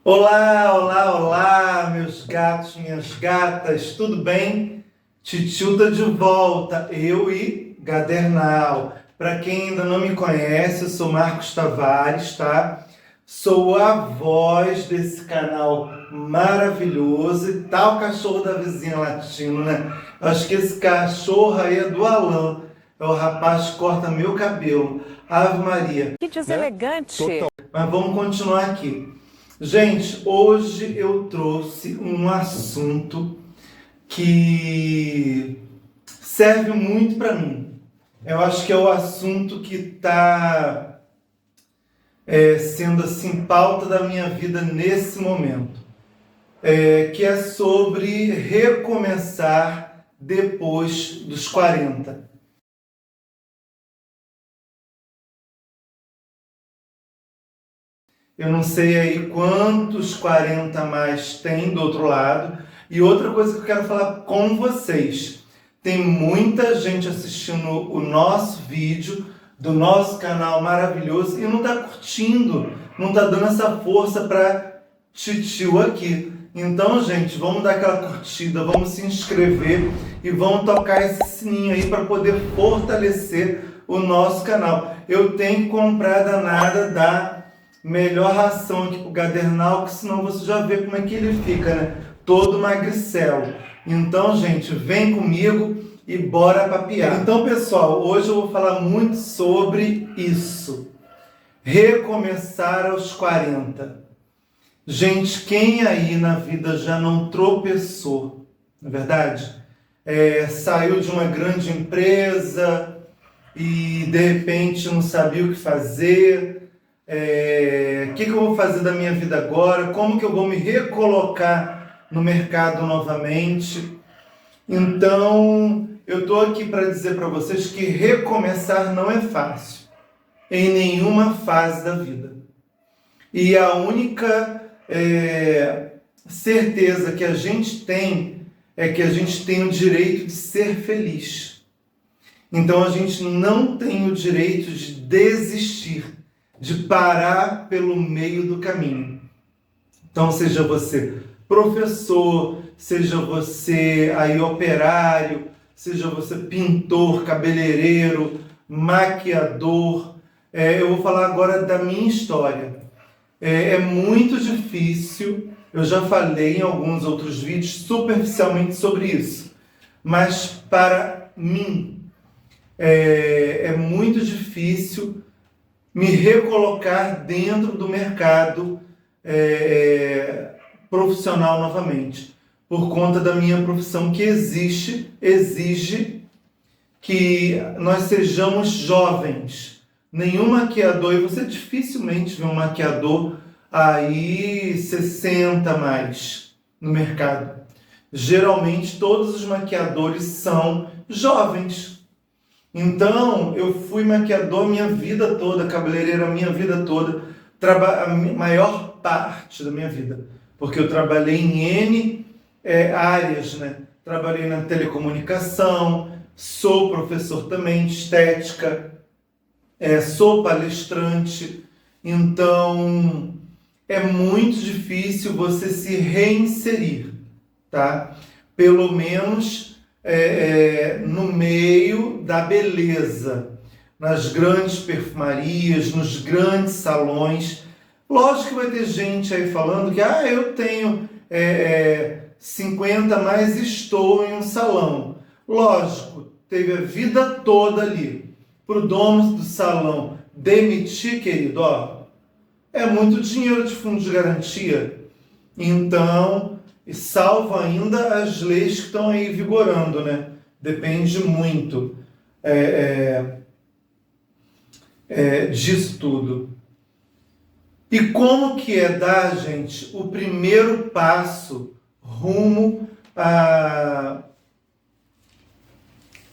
Olá, olá, olá, meus gatos, minhas gatas, tudo bem? Titio tá de volta, eu e Gadernal. Para quem ainda não me conhece, eu sou Marcos Tavares, tá? Sou a voz desse canal maravilhoso e tal cachorro da vizinha latino, né? Acho que esse cachorro aí é do Alan, é o rapaz que corta meu cabelo. Ave Maria. Que deselegante. Mas vamos continuar aqui. Gente, hoje eu trouxe um assunto que serve muito para mim. Eu acho que é o assunto que está sendo assim pauta da minha vida nesse momento, que é sobre recomeçar depois dos 40. Eu não sei aí quantos 40 a mais tem do outro lado. E outra coisa que eu quero falar com vocês. Tem muita gente assistindo o nosso vídeo, do nosso canal maravilhoso, e não está curtindo, não está dando essa força para titio aqui. Então, gente, vamos dar aquela curtida, vamos se inscrever e vamos tocar esse sininho aí para poder fortalecer o nosso canal. Eu tenho que comprar a danada da melhor ração aqui pro Gadernal, que senão você já vê como é que ele fica, né? Todo magricelo. Então, gente, vem comigo e bora papiar. Então, pessoal, hoje eu vou falar muito sobre isso. Recomeçar aos 40. Gente, quem aí na vida já não tropeçou, não é verdade? Saiu de uma grande empresa e de repente não sabia o que fazer. O que eu vou fazer da minha vida agora? Como que eu vou me recolocar no mercado novamente? Então, eu estou aqui para dizer para vocês que recomeçar não é fácil, em nenhuma fase da vida. E a única certeza que a gente tem é que a gente tem o direito de ser feliz. Então, a gente não tem o direito de desistir, de parar pelo meio do caminho. Então, seja você professor, seja você aí operário, seja você pintor, cabeleireiro, maquiador. Eu vou falar agora da minha história. É muito difícil, eu já falei em alguns outros vídeos superficialmente sobre isso, mas para mim é muito difícil me recolocar dentro do mercado profissional novamente, por conta da minha profissão que exige que nós sejamos jovens. Nenhum maquiador, e você dificilmente vê um maquiador aí 60 mais no mercado. Geralmente todos os maquiadores são jovens. Então, eu fui maquiador a minha vida toda, cabeleireiro a minha vida toda, a maior parte da minha vida, porque eu trabalhei em N áreas, né? Trabalhei na telecomunicação, sou professor também de estética, sou palestrante, então é muito difícil você se reinserir, tá? Pelo menos no meio da beleza, nas grandes perfumarias, nos grandes salões. Lógico que vai ter gente aí falando que eu tenho 50, mas estou em um salão. Lógico, teve a vida toda ali. Para o dono do salão demitir, querido, é muito dinheiro de fundo de garantia. Então, e salvo ainda as leis que estão aí vigorando, né? Depende muito disso tudo. E como que é dar, gente, o primeiro passo rumo à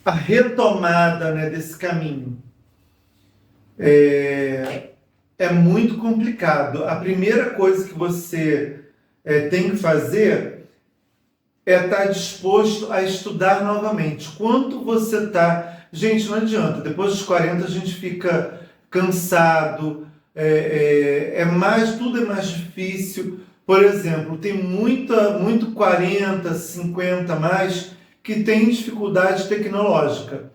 retomada, né, desse caminho? É muito complicado. A primeira coisa que você tem que fazer é estar disposto a estudar novamente. Quanto você está... Gente, não adianta. Depois dos 40 a gente fica cansado, tudo é mais difícil, Por exemplo, tem muito 40, 50 mais que tem dificuldade tecnológica.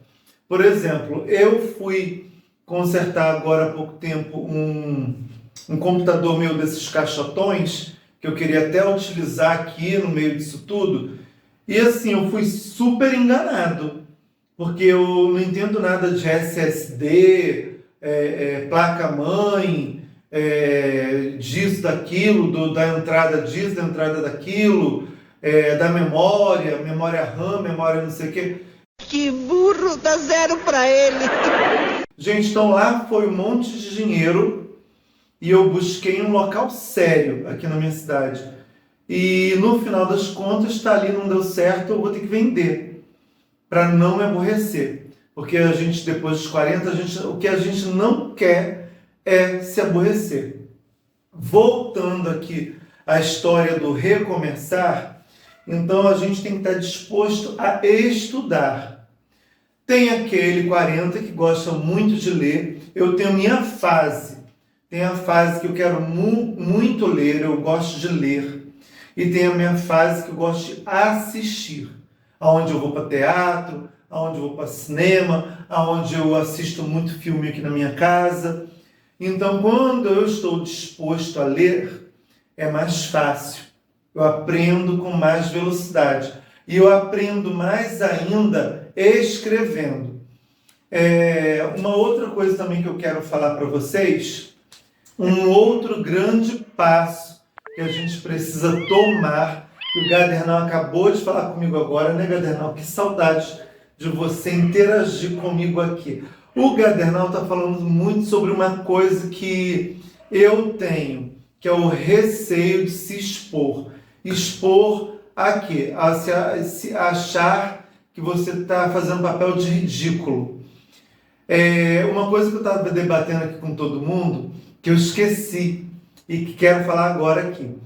Por exemplo, eu fui consertar agora há pouco tempo um computador meu desses caixotões, que eu queria até utilizar aqui no meio disso tudo, e assim, eu fui super enganado, porque eu não entendo nada de SSD, placa-mãe, disso, daquilo, da entrada disso, da entrada daquilo, da memória RAM, memória não sei o quê. Que burro, dá 0 para ele. Gente, então lá foi um monte de dinheiro e eu busquei um local sério aqui na minha cidade. E no final das contas, tá ali, não deu certo, eu vou ter que vender para não me aborrecer. Porque a gente, depois dos 40, o que a gente não quer é se aborrecer. Voltando aqui à história do recomeçar, então a gente tem que estar disposto a estudar. Tem aquele 40 que gosta muito de ler, eu tenho minha fase. Tem a fase que eu quero muito ler, eu gosto de ler. E tem a minha fase que eu gosto de assistir. Aonde eu vou para teatro, aonde eu vou para cinema, aonde eu assisto muito filme aqui na minha casa. Então, quando eu estou disposto a ler, é mais fácil. Eu aprendo com mais velocidade. E eu aprendo mais ainda escrevendo. Uma outra coisa também que eu quero falar para vocês, um outro grande passo que a gente precisa tomar, que o Gadernal acabou de falar comigo agora, né, Gadernal? Que saudade de você interagir comigo aqui. O Gadernal está falando muito sobre uma coisa que eu tenho, que é o receio de se expor. Expor a quê? A se achar que você está fazendo papel de ridículo. Uma coisa que eu estava debatendo aqui com todo mundo, que eu esqueci e que quero falar agora aqui.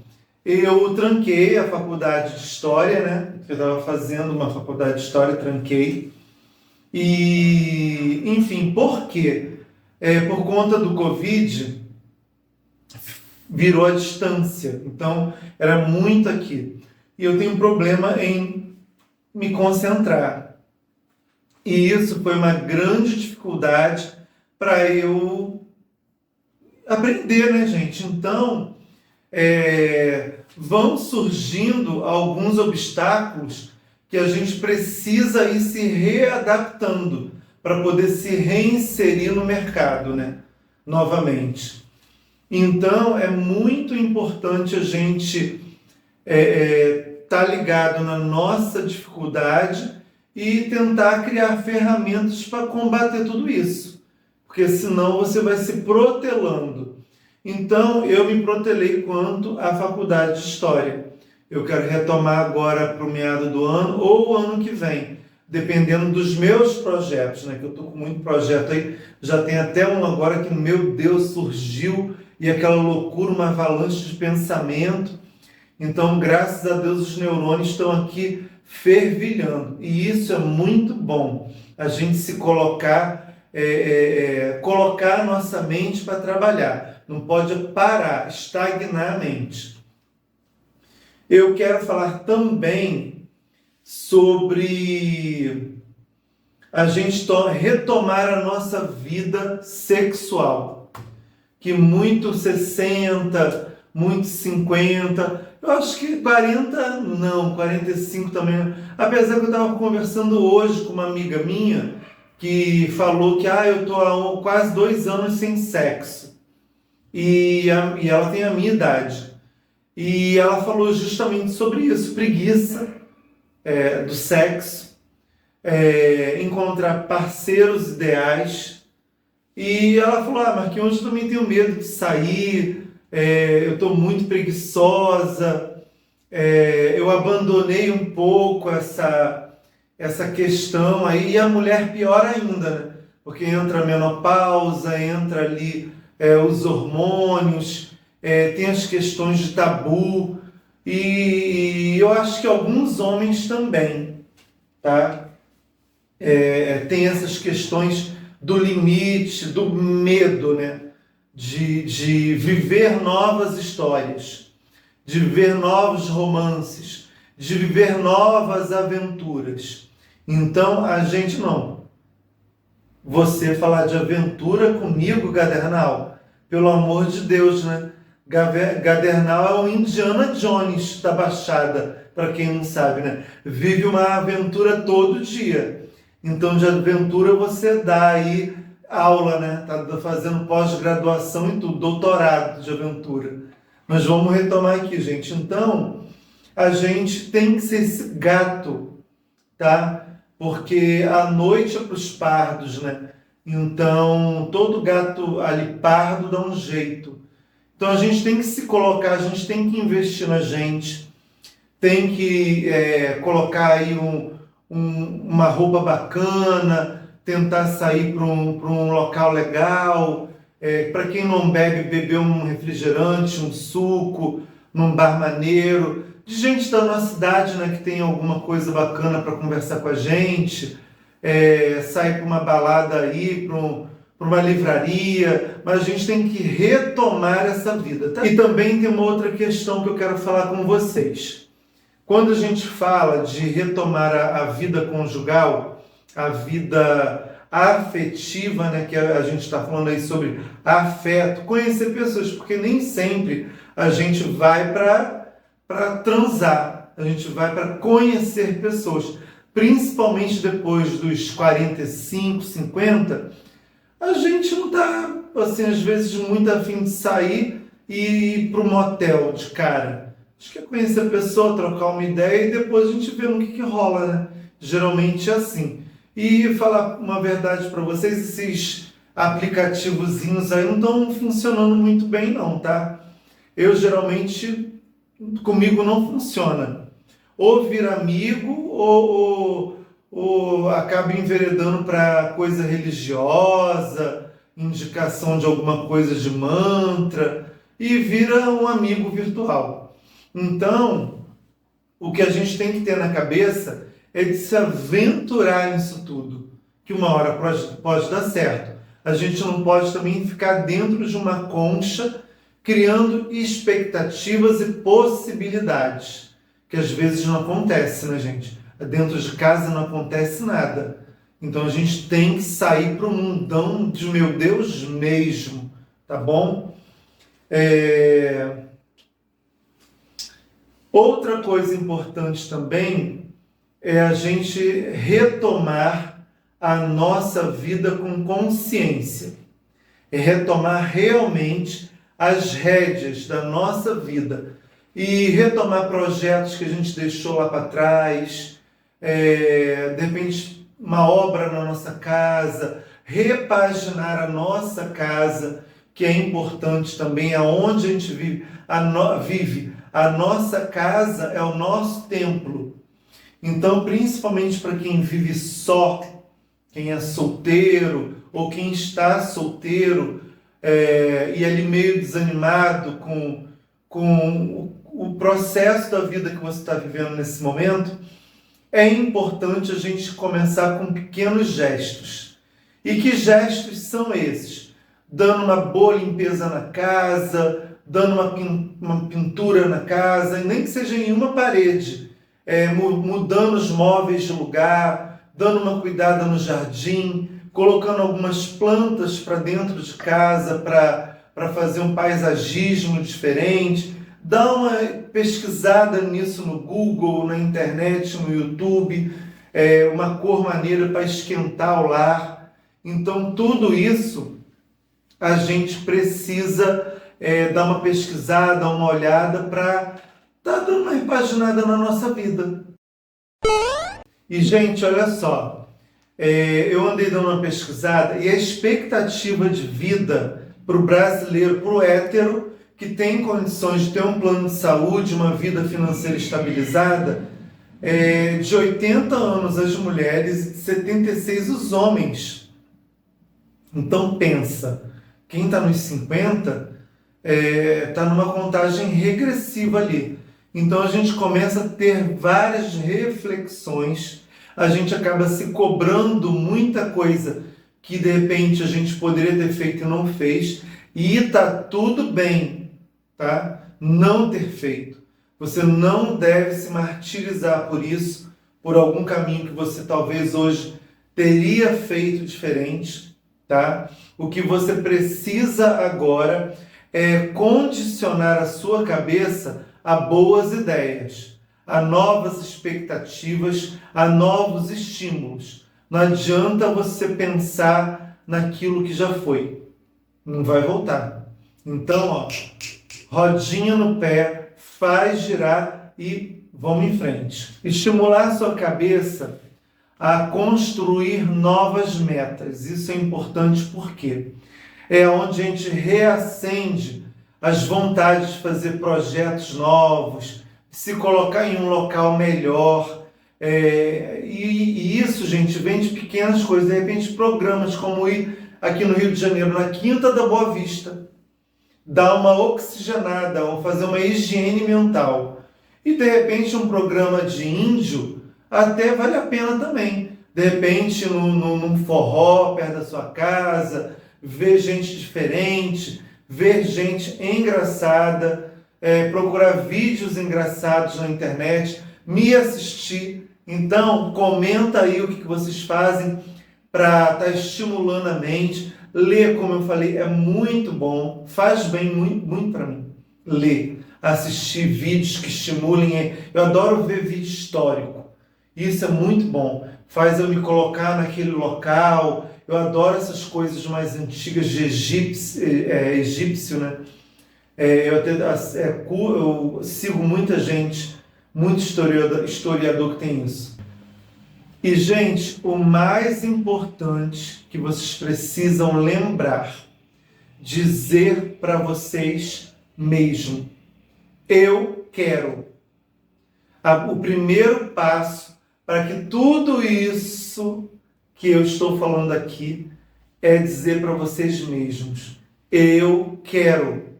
Eu tranquei a faculdade de História, né? Eu estava fazendo uma faculdade de História, tranquei. E, enfim, por quê? Por conta do Covid, virou a distância. Então, era muito aqui. E eu tenho um problema em me concentrar. E isso foi uma grande dificuldade para eu aprender, né, gente? Então, vão surgindo alguns obstáculos que a gente precisa ir se readaptando para poder se reinserir no mercado, né? Novamente. Então, é muito importante a gente tá ligado na nossa dificuldade e tentar criar ferramentas para combater tudo isso. Porque senão você vai se protelando. Então, eu me protelei quanto à faculdade de História. Eu quero retomar agora para o meado do ano ou o ano que vem, dependendo dos meus projetos, né? Que eu estou com muito projeto aí. Já tem até um agora que, meu Deus, surgiu e aquela loucura, uma avalanche de pensamento. Então, graças a Deus, os neurônios estão aqui fervilhando. E isso é muito bom, a gente se colocar a nossa mente para trabalhar. Não pode parar, estagnar a mente. Eu quero falar também sobre a gente retomar a nossa vida sexual. Que muito 60, muito 50, eu acho que 40 não, 45 também. Apesar que eu estava conversando hoje com uma amiga minha que falou que eu estou há quase 2 anos sem sexo. E ela tem a minha idade. E ela falou justamente sobre isso, preguiça do sexo, encontrar parceiros ideais. E ela falou, Marquinhos, eu também tenho medo de sair, eu estou muito preguiçosa, eu abandonei um pouco essa questão aí, e a mulher pior ainda, né? Porque entra a menopausa, entra ali os hormônios, tem as questões de tabu, e eu acho que alguns homens também, tá? Tem essas questões do limite, do medo, né? De viver novas histórias. de viver novos romances, de viver novas aventuras. Então, a gente não. Você falar de aventura comigo, Gadernal, pelo amor de Deus, né? Gadernal é o Indiana Jones da Baixada, para quem não sabe, né? Vive uma aventura todo dia. Então, de aventura você dá aí aula, né? Tá fazendo pós-graduação e tudo, doutorado de aventura. Mas vamos retomar aqui, gente. Então, a gente tem que ser esse gato, tá? Porque a noite é para os pardos, né? Então, todo gato ali pardo dá um jeito. Então, a gente tem que se colocar, a gente tem que investir na gente, tem que colocar aí uma roupa bacana, tentar sair para um local legal. Para quem não bebe, beber um refrigerante, um suco, num bar maneiro. De gente da nossa cidade, né, que tem alguma coisa bacana para conversar com a gente. Sair para uma balada aí, para uma livraria. Mas a gente tem que retomar essa vida. Tá? E também tem uma outra questão que eu quero falar com vocês. Quando a gente fala de retomar a vida conjugal, a vida afetiva, né, que a gente está falando aí sobre afeto, conhecer pessoas, porque nem sempre a gente vai para transar, a gente vai para conhecer pessoas, principalmente depois dos 45, 50, a gente não está, assim, às vezes muito afim de sair e ir para um motel de cara. A gente quer conhecer a pessoa, trocar uma ideia e depois a gente vê no que rola, né? Geralmente é assim. E falar uma verdade para vocês, esses aplicativozinhos aí não estão funcionando muito bem não, tá? Eu geralmente, comigo não funciona. Ou vira amigo ou acaba enveredando para coisa religiosa, indicação de alguma coisa de mantra e vira um amigo virtual. Então, o que a gente tem que ter na cabeça é de se aventurar nisso tudo, que uma hora pode dar certo. A gente não pode também ficar dentro de uma concha, criando expectativas e possibilidades, que às vezes não acontece, né, gente? Dentro de casa não acontece nada. Então a gente tem que sair para o mundão de meu Deus mesmo, tá bom? Outra coisa importante também é a gente retomar a nossa vida com consciência. É retomar realmente as rédeas da nossa vida e retomar projetos que a gente deixou lá para trás, de repente uma obra na nossa casa, repaginar a nossa casa, que é importante também, aonde a gente vive. A nossa casa é o nosso templo. Então, principalmente para quem vive só, quem é solteiro ou quem está solteiro e ali meio desanimado com o processo da vida que você está vivendo nesse momento, é importante a gente começar com pequenos gestos. E que gestos são esses? Dando uma boa limpeza na casa, dando uma pintura na casa, e nem que seja em uma parede, mudando os móveis de lugar, dando uma cuidada no jardim, colocando algumas plantas para dentro de casa para fazer um paisagismo diferente. Dá uma pesquisada nisso no Google, na internet, no YouTube, uma cor maneira para esquentar o lar. Então, tudo isso a gente precisa dar uma pesquisada, uma olhada para estar dando uma repaginada na nossa vida. E, gente, olha só, eu andei dando uma pesquisada e a expectativa de vida para o brasileiro, para o hétero, que tem condições de ter um plano de saúde, uma vida financeira estabilizada, de 80 anos as mulheres e de 76 os homens. Então pensa, quem está nos 50 está numa contagem regressiva ali. Então a gente começa a ter várias reflexões, a gente acaba se cobrando muita coisa que de repente a gente poderia ter feito e não fez, e tá tudo bem, tá? não ter feito. Você não deve se martirizar por isso, por algum caminho que você talvez hoje teria feito diferente, tá? O que você precisa agora é condicionar a sua cabeça a boas ideias, a novas expectativas, a novos estímulos. Não adianta você pensar naquilo que já foi. Não vai voltar. Então, ó, rodinha no pé, faz girar e vamos em frente. Estimular a sua cabeça a construir novas metas. Isso é importante porque é onde a gente reacende as vontades de fazer projetos novos, se colocar em um local melhor. E isso, gente, vem de pequenas coisas. De repente, programas como ir aqui no Rio de Janeiro, na Quinta da Boa Vista, dar uma oxigenada, ou fazer uma higiene mental. E, de repente, um programa de índio até vale a pena também. De repente, num forró perto da sua casa, ver gente diferente, ver gente engraçada, procurar vídeos engraçados na internet, me assistir. Então, comenta aí o que vocês fazem para estar estimulando a mente. Ler, como eu falei, é muito bom, faz bem muito, muito para mim. Ler, assistir vídeos que estimulem. Eu adoro ver vídeo histórico. Isso é muito bom. Faz eu me colocar naquele local. Eu adoro essas coisas mais antigas de egípcio, né? Eu sigo muita gente, muito historiador que tem isso. E, gente, o mais importante que vocês precisam lembrar, dizer para vocês mesmo: eu quero. O primeiro passo para que tudo isso que eu estou falando aqui é dizer para vocês mesmos: eu quero.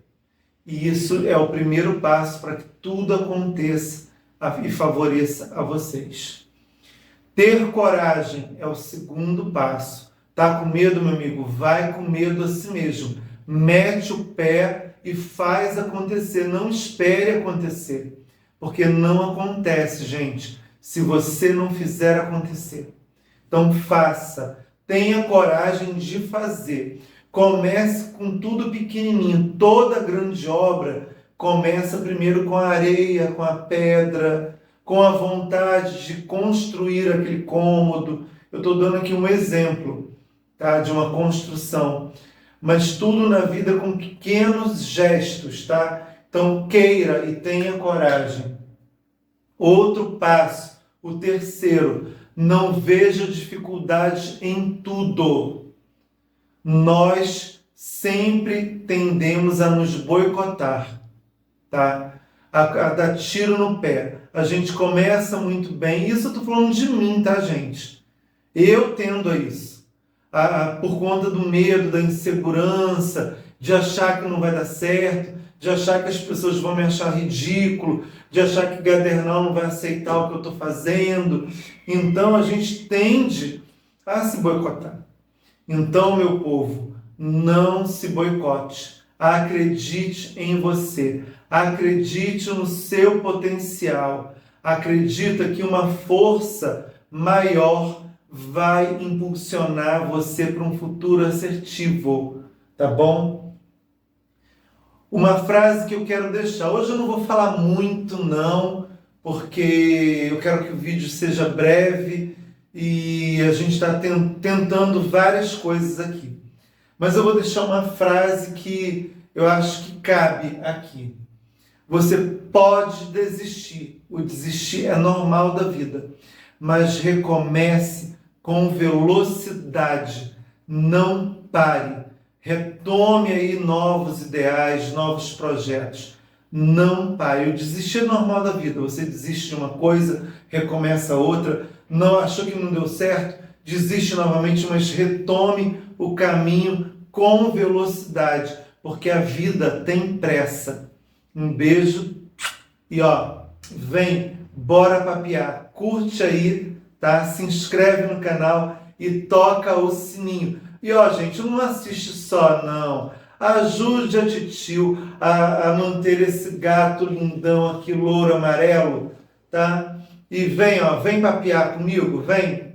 E isso é o primeiro passo para que tudo aconteça e favoreça a vocês. Ter coragem é o segundo passo. Tá com medo, meu amigo? Vai com medo a si mesmo. Mete o pé e faz acontecer. Não espere acontecer. Porque não acontece, gente, se você não fizer acontecer. Então faça. Tenha coragem de fazer. Comece com tudo pequenininho. Toda grande obra começa primeiro com a areia, com a pedra, com a vontade de construir aquele cômodo. Eu estou dando aqui um exemplo, tá, de uma construção. Mas tudo na vida com pequenos gestos, tá? Então queira e tenha coragem. Outro passo, o terceiro, não veja dificuldades em tudo. Nós sempre tendemos a nos boicotar, tá? A dar tiro no pé. A gente começa muito bem. Isso eu estou falando de mim, tá, gente? Eu tendo a isso. Por conta do medo, da insegurança, de achar que não vai dar certo, de achar que as pessoas vão me achar ridículo, de achar que o Gadernal não vai aceitar o que eu estou fazendo. Então a gente tende a se boicotar. Então, meu povo, não se boicote. Acredite em você. Acredite no seu potencial. Acredita que uma força maior vai impulsionar você para um futuro assertivo. Tá bom? Uma frase que eu quero deixar. Hoje eu não vou falar muito, não, porque eu quero que o vídeo seja breve e a gente está tentando várias coisas aqui. Mas eu vou deixar uma frase que eu acho que cabe aqui. Você pode desistir. O desistir é normal da vida. Mas recomece com velocidade. Não pare. Retome aí novos ideais, novos projetos. Não pare. O desistir é normal da vida. Você desiste de uma coisa, recomeça outra. Não achou que não deu certo? Desiste novamente, mas retome o caminho com velocidade, porque a vida tem pressa. Um beijo e vem, bora papear. Curte aí, tá? Se inscreve no canal e toca o sininho. E gente, não assiste só, não. Ajude a titio a manter esse gato lindão aqui, louro, amarelo, tá? E vem, ó, vem papear comigo, vem.